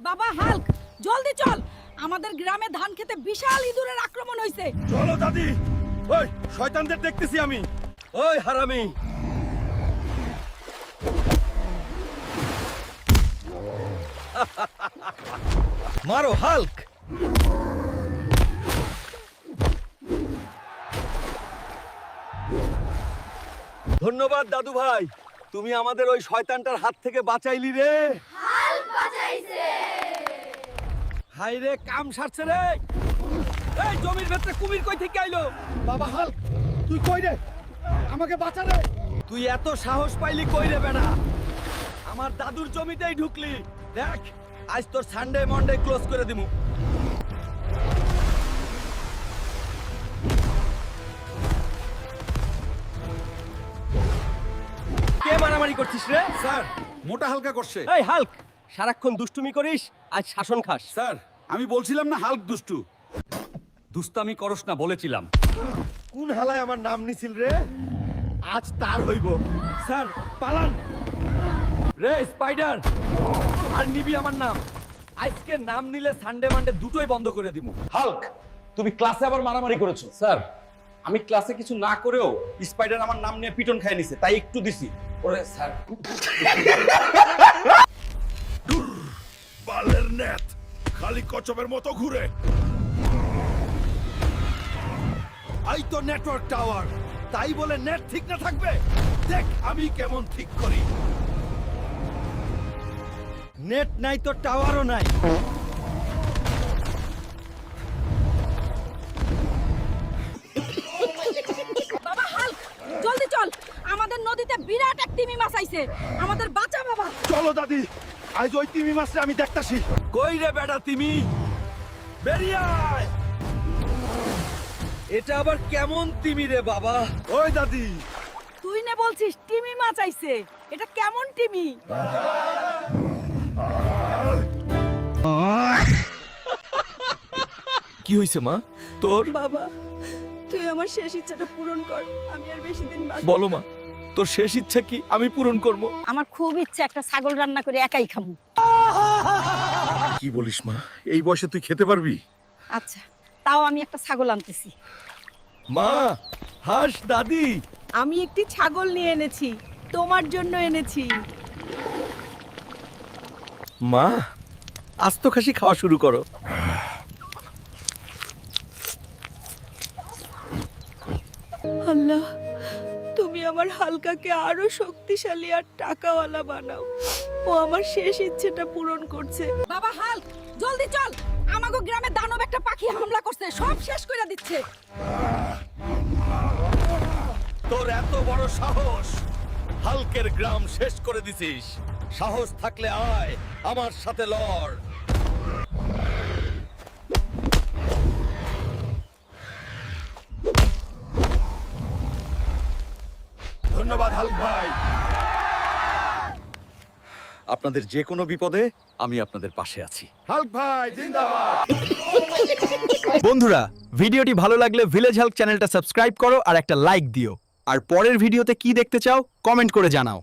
বাবা হাল্ক, জলদি চল। আমাদের গ্রামে ধান খেতে বিশাল ইঁদুরের আক্রমণ হয়েছে। চলো দাদি, ওই শয়তানদের দেখতেছি আমি। ওই হারামি, মারো হাল্ক। ধন্যবাদ দাদু ভাই, তুমি আমাদের ওই শয়তানটার হাত থেকে বাঁচাইলি রে। হাই রে, কাম সারছে রে। এই জমির ভেতরে কুমির কই থেকে আইলো? বাবা হাল্ক, তুই কই রে? আমাকে বাঁচা রে। তুই এত সাহস পাইলি কই রে বেটা? আমার দাদুর জমিতেই ঢুকলি। দেখ, আজ তোর সানডে মন্ডে ক্লোজ করে দিমু। কে মারামারি করছিস রে? স্যার, মোটা হালকা করছে। এই হাল্ক, সারাক্ষণ দুষ্টুমি করিস, আজ শাসন খাস। স্যার, আমি বলছিলাম না হাল্ক দুষ্টু। দুস্তামি করস না বলেছিলাম। কোন হালায় আমার নাম নিছিল রে? আজ তার হইব। স্যার পালান। রে স্পাইডার, আর নিবি আমার নাম? আজকে নাম নিলে সানডে মানডে দুটোই বন্ধ করে দিব। হাল্ক, তুমি ক্লাসে আবার মারামারি করেছো। স্যার, আমি ক্লাসে কিছু না করেও স্পাইডার আমার নাম নিয়ে পিটন খাই নিছে, তাই একটু দিছি। ওরে স্যার, বালের নেট খালি কচ্ছপের মতো ঘুরে। আই তো নেটওয়ার্ক টাওয়ার, তাই বলে নেট ঠিক না থাকবে? দেখ আমি কেমন ঠিক করি। নেট নাই তো টাওয়ারও নাই। বাবা হাল্ক, জলদি চল। আমাদের নদীতে বিরাট এক তিমি মাছ আইছে। আমাদের বাঁচা বাবা। চলো দাদি, আজ ওই তিমি মাছটা আমি দেখতাছি। কই রে বেটা তিমি? বেরিয়ে আয়। এটা আবার কেমন তিমি রে বাবা? ওই দাদি, তুই না বলছিস তিমি মাছ আইছে? এটা কেমন তিমি? কি হইছে মা তোর? বাবা, তুই আমার শেষ ইচ্ছাটা পূরণ কর। আমি আর বেশি দিন বাঁচব। বলো মা, তোর শেষ ইচ্ছা কি আমি পূরণ করব? আমার খুব ইচ্ছে একটা ছাগল রান্না করে একাই খাবো। কি বলিস মা? এই বয়সে তুই খেতে পারবি? আচ্ছা, তাও আমি একটা ছাগল আনতেছি। মা, হাস দাদি। আমি একটি ছাগল নিয়ে এনেছি, তোমার জন্য এনেছি। মা, আস্ত খাসি খাওয়া শুরু করো। আল্লাহ, তুমি আমার হালকাকে আরো শক্তিশালী আর টাকাওয়ালা বানাও। ও আমার শেষ ইচ্ছেটা পূরণ করছে। বাবা হাল্ক, জলদি চল। আমাগো গ্রামে দানব একটা পাখি হামলা করছে, সব শেষ করে দিচ্ছে। তোর এত বড় সাহস, হালকের গ্রাম শেষ করে দিছিস। সাহস থাকলে আয়, আমার সাথে লড়। ধন্যবাদ হাল্ক ভাই। আপনাদের যে কোনো বিপদে আমি আপনাদের পাশে আছি। হাল্ক ভাই জিন্দাবাদ। বন্ধুরা, ভিডিওটি ভালো লাগলে ভিলেজ হেল্প চ্যানেলটা সাবস্ক্রাইব করো আর একটা লাইক দিও। আর পরের ভিডিওতে কি দেখতে চাও কমেন্ট করে জানাও।